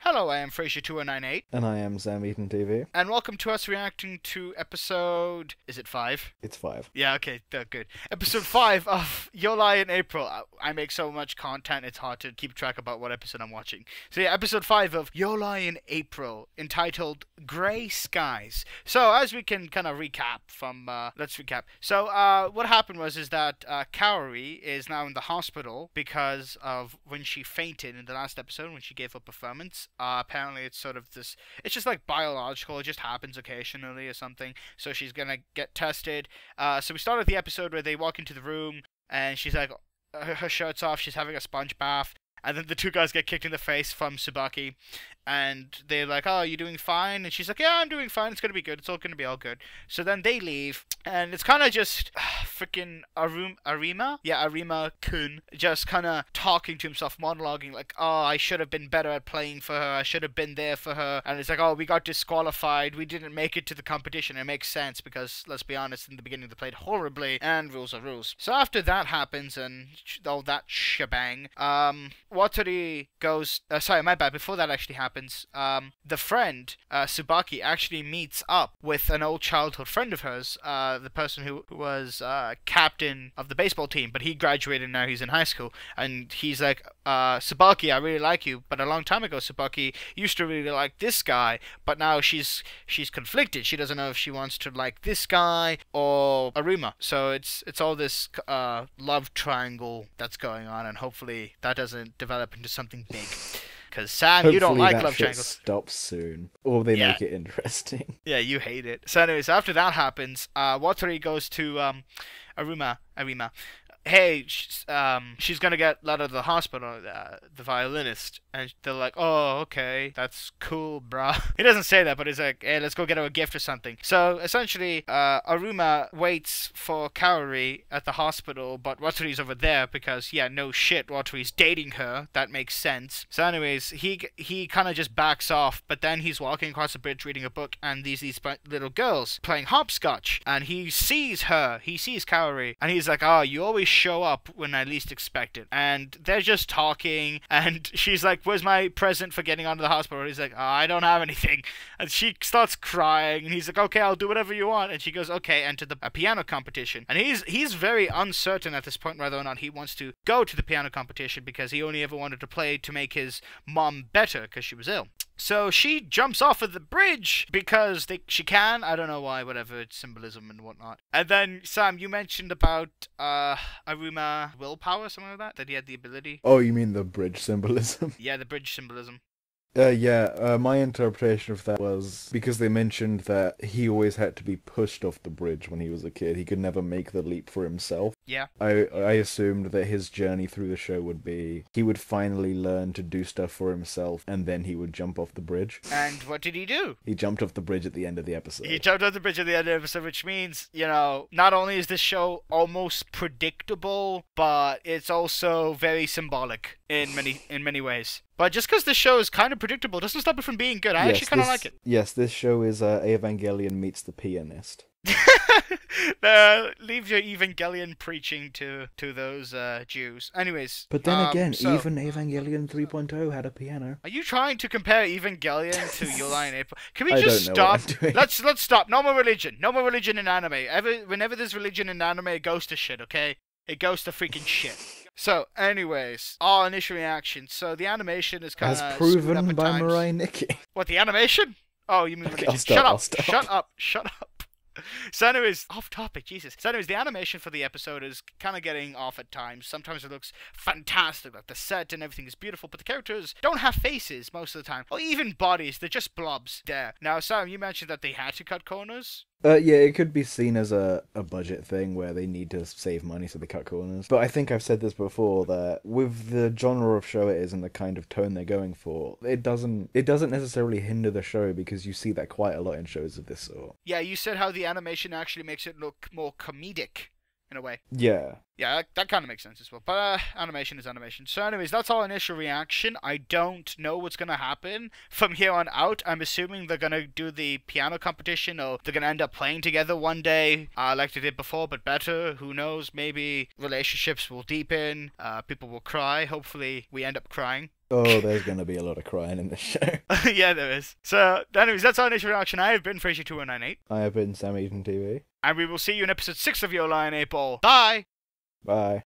Hello, I am Fraser2098, And I am Sam Eaton TV. and welcome to us reacting to episode... Is it 5? It's 5. Yeah, okay, good. Episode 5 of Your Lie in April. I make so much content, it's hard to keep track about what episode I'm watching. So yeah, episode 5 of Your Lie in April, entitled Grey Skies. So, as we can kind of recap from... let's recap. So, what happened is that Kaori is now in the hospital because of when she fainted in the last episode, when she gave her performance. Apparently it's sort of this, it's just like biological, it just happens occasionally or something, so she's gonna get tested. So we start with the episode where they walk into the room, and she's like, her shirt's off, she's having a sponge bath, and then the two guys get kicked in the face from Tsubaki, and they're like, oh, you doing fine? And she's like, yeah, I'm doing fine, it's gonna be good, it's all gonna be all good. So then they leave, and it's kind of just freaking Arima? Yeah, Arima-kun, just kind of talking to himself, monologuing, like, oh, I should have been better at playing for her, I should have been there for her, and it's like, oh, we got disqualified, we didn't make it to the competition. It makes sense, because, let's be honest, in the beginning they played horribly, and rules are rules. So after that happens, and all that shebang, Watari goes, sorry, my bad, before that actually happens, the friend, Tsubaki, actually meets up with an old childhood friend of hers, the person who was captain of the baseball team, but he graduated, now he's in high school, and he's like, Tsubaki, I really like you, but a long time ago Tsubaki used to really like this guy, but now she's conflicted. She doesn't know if she wants to like this guy or Arima. So it's all this love triangle that's going on, and hopefully that doesn't develop into something big. Because Sam, Hopefully you don't like that love shit triangles. stops soon, or they Yeah. make it interesting. Yeah, you hate it. So anyways, after that happens, Watari goes to Arima. Hey, she's gonna get let out of the hospital, the violinist. And they're like, oh, okay, that's cool, bruh. He doesn't say that, but he's like, hey, let's go get her a gift or something. So, essentially, Aruma waits for Kaori at the hospital, but Watari's over there because, yeah, no shit, Watari's dating her. That makes sense. So anyways, he kind of just backs off, but then he's walking across the bridge reading a book, and these little girls playing hopscotch, and he sees Kaori, and he's like, oh, you always show up when I least expect it. And they're just talking, and she's like, where's my present for getting onto the hospital? He's like, oh, I don't have anything. And she starts crying, and he's like, okay, I'll do whatever you want. And she goes, okay, enter the piano competition. And he's very uncertain at this point whether or not he wants to go to the piano competition, because he only ever wanted to play to make his mom better because she was ill. So she jumps off of the bridge because she can. I don't know why, whatever, it's symbolism and whatnot. And then, Sam, you mentioned about Aruma willpower, something like that he had the ability. Oh, you mean the bridge symbolism? Yeah, the bridge symbolism. My interpretation of that was because they mentioned that he always had to be pushed off the bridge when he was a kid. He could never make the leap for himself. Yeah. I assumed that his journey through the show would be he would finally learn to do stuff for himself, and then he would jump off the bridge. And what did he do? He jumped off the bridge at the end of the episode. He jumped off the bridge at the end of the episode, which means, you know, not only is this show almost predictable, but it's also very symbolic in many ways. But just because the show is kind of predictable doesn't stop it from being good. I actually kind of like it. Yes, this show is Evangelion meets the pianist. Leave your Evangelion preaching to those Jews. Anyways. But then again, even Evangelion 3.0 had a piano. Are you trying to compare Evangelion to Your Lie in April? Can we I just don't know what stop? I'm doing. Let's stop. No more religion. No more religion in anime. Whenever there's religion in anime, it goes to shit, okay? It goes to freaking shit. So, anyways, our initial reaction. So, the animation is kind of as proven by Mirai Nikki. What, the animation? Oh, you mean religion. I'll Shut stop. up. So anyways, off topic, Jesus. So anyways, the animation for the episode is kind of getting off at times. Sometimes it looks fantastic, like the set and everything is beautiful, but the characters don't have faces most of the time, or even bodies. They're just blobs there. Now, Sam, you mentioned that they had to cut corners. Yeah, it could be seen as a budget thing where they need to save money, so they cut corners. But I think I've said this before, that with the genre of show it is and the kind of tone they're going for, it doesn't necessarily hinder the show, because you see that quite a lot in shows of this sort. Yeah, you said how the animation actually makes it look more comedic. In a way. Yeah. Yeah, that kind of makes sense as well. But animation is animation. So anyways, that's our initial reaction. I don't know what's going to happen from here on out. I'm assuming they're going to do the piano competition, or they're going to end up playing together one day, like they did before, but better. Who knows? Maybe relationships will deepen. People will cry. Hopefully we end up crying. Oh, there's gonna be a lot of crying in this show. Yeah, there is. So, anyways, that's our initial reaction. I have been Fraser2198. I have been Sam Eden TV. And we will see you in episode 6 of Your Lie in April. Bye! Bye.